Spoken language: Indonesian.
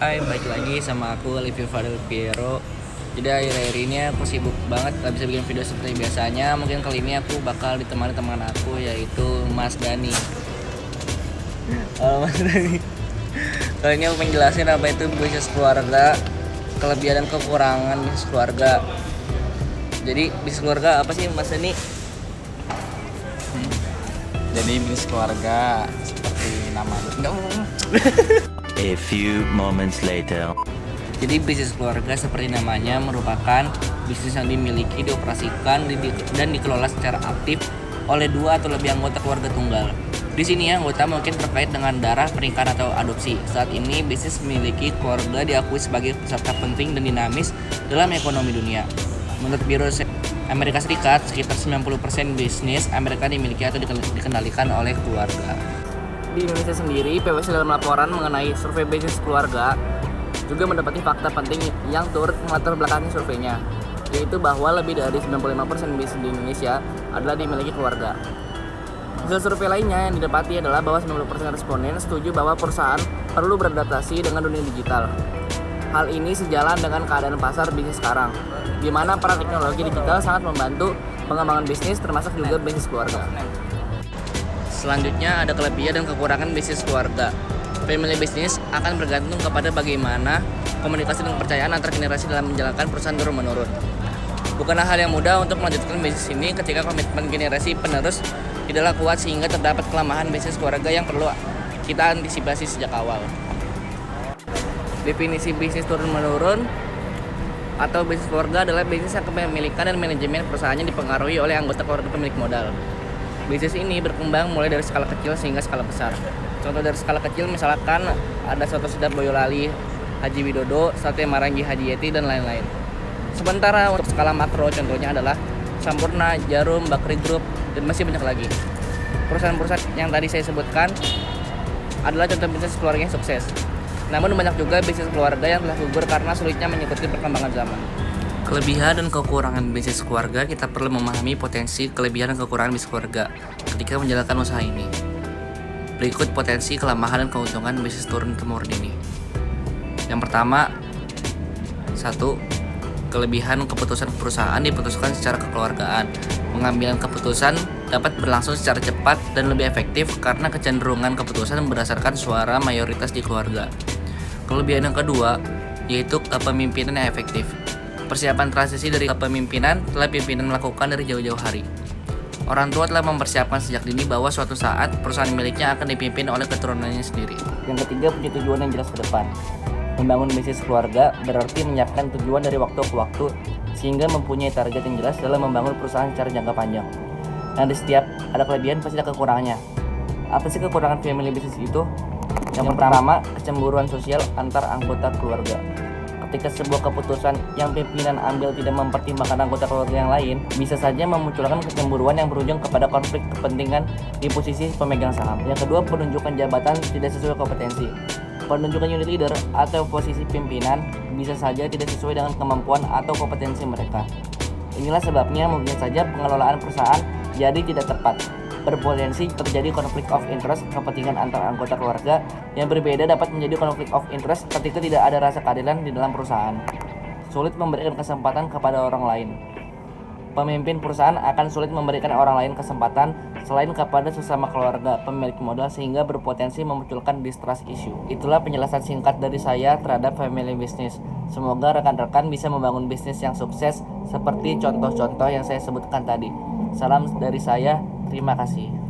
Hai, balik lagi sama aku Livio Fadel Piero. Jadi akhir-akhir ini aku sibuk banget, gak bisa bikin video seperti biasanya. Mungkin kali ini aku bakal ditemani teman aku, yaitu Mas Dani. Halo Mas Dani. Kali ini aku pengen jelasin apa itu bisnis keluarga, kelebihan dan kekurangan bisnis keluarga. Jadi bisnis keluarga apa sih Mas Dani? Jadi bisnis keluarga seperti namanya. A few moments later. Jadi bisnis keluarga seperti namanya merupakan bisnis yang dimiliki, dioperasikan, dan dikelola secara aktif oleh dua atau lebih anggota keluarga tunggal. Di sini anggota mungkin terkait dengan darah, pernikahan atau adopsi. Saat ini bisnis memiliki keluarga diakui sebagai peserta penting dan dinamis dalam ekonomi dunia. Menurut Biro Amerika Serikat, sekitar 90% bisnis Amerika dimiliki atau dikendalikan oleh keluarga. Di Indonesia sendiri, PwC dalam laporan mengenai survei bisnis keluarga juga mendapati fakta penting yang turut melatar belakangi surveinya, yaitu bahwa lebih dari 95% bisnis di Indonesia adalah dimiliki keluarga. Hasil survei lainnya yang didapati adalah bahwa 90% responden setuju bahwa perusahaan perlu beradaptasi dengan dunia digital. Hal ini sejalan dengan keadaan pasar bisnis sekarang, di mana peran teknologi digital sangat membantu pengembangan bisnis termasuk juga bisnis keluarga. Selanjutnya ada kelebihan dan kekurangan bisnis keluarga. Family business akan bergantung kepada bagaimana komunikasi dan kepercayaan antar generasi dalam menjalankan perusahaan turun-menurun. Bukanlah hal yang mudah untuk melanjutkan bisnis ini ketika komitmen generasi penerus tidaklah kuat sehingga terdapat kelemahan bisnis keluarga yang perlu kita antisipasi sejak awal. Definisi bisnis turun-menurun atau bisnis keluarga adalah bisnis yang kepemilikan dan manajemen perusahaannya dipengaruhi oleh anggota keluarga pemilik modal. Bisnis ini berkembang mulai dari skala kecil sehingga skala besar. Contoh dari skala kecil misalkan ada Soto Sedap Boyolali, Haji Widodo, Sate Marangi Haji Yeti, dan lain-lain. Sementara untuk skala makro contohnya adalah Sampurna, Jarum, Bakri Group, dan masih banyak lagi. Perusahaan-perusahaan yang tadi saya sebutkan adalah contoh bisnis keluarga yang sukses. Namun banyak juga bisnis keluarga yang telah gugur karena sulitnya mengikuti perkembangan zaman. Kelebihan dan kekurangan bisnis keluarga, kita perlu memahami potensi kelebihan dan kekurangan bisnis keluarga ketika menjalankan usaha ini. Berikut potensi, kelemahan, dan keuntungan bisnis turun-temurun ini. Yang pertama, 1. Kelebihan keputusan perusahaan diputuskan secara kekeluargaan. Pengambilan keputusan dapat berlangsung secara cepat dan lebih efektif karena kecenderungan keputusan berdasarkan suara mayoritas di keluarga. Kelebihan yang kedua, yaitu kepemimpinan yang efektif. Persiapan transisi dari kepemimpinan telah pimpinan melakukan dari jauh-jauh hari. Orang tua telah mempersiapkan sejak dini bahwa suatu saat perusahaan miliknya akan dipimpin oleh keturunannya sendiri. Yang ketiga, punya tujuan yang jelas ke depan. Membangun bisnis keluarga berarti menyiapkan tujuan dari waktu ke waktu sehingga mempunyai target yang jelas dalam membangun perusahaan secara jangka panjang. Nah, di setiap ada kelebihan pasti ada kekurangannya. Apa sih kekurangan family business itu? Yang pertama, kecemburuan sosial antar anggota keluarga. Ketika sebuah keputusan yang pimpinan ambil tidak mempertimbangkan anggota keluarga yang lain, bisa saja memunculkan kecemburuan yang berujung kepada konflik kepentingan di posisi pemegang saham. Yang kedua, penunjukan jabatan tidak sesuai kompetensi. Penunjukan unit leader atau posisi pimpinan bisa saja tidak sesuai dengan kemampuan atau kompetensi mereka. Inilah sebabnya mungkin saja pengelolaan perusahaan jadi tidak tepat. Berpotensi terjadi konflik of interest, kepentingan antar anggota keluarga yang berbeda dapat menjadi konflik of interest ketika tidak ada rasa keadilan di dalam perusahaan. Sulit memberikan kesempatan kepada orang lain. Pemimpin perusahaan akan sulit memberikan orang lain kesempatan selain kepada sesama keluarga pemilik modal sehingga berpotensi memunculkan distrust issue. Itulah penjelasan singkat dari saya terhadap family business. Semoga rekan-rekan bisa membangun bisnis yang sukses seperti contoh-contoh yang saya sebutkan tadi. Salam dari saya, terima kasih.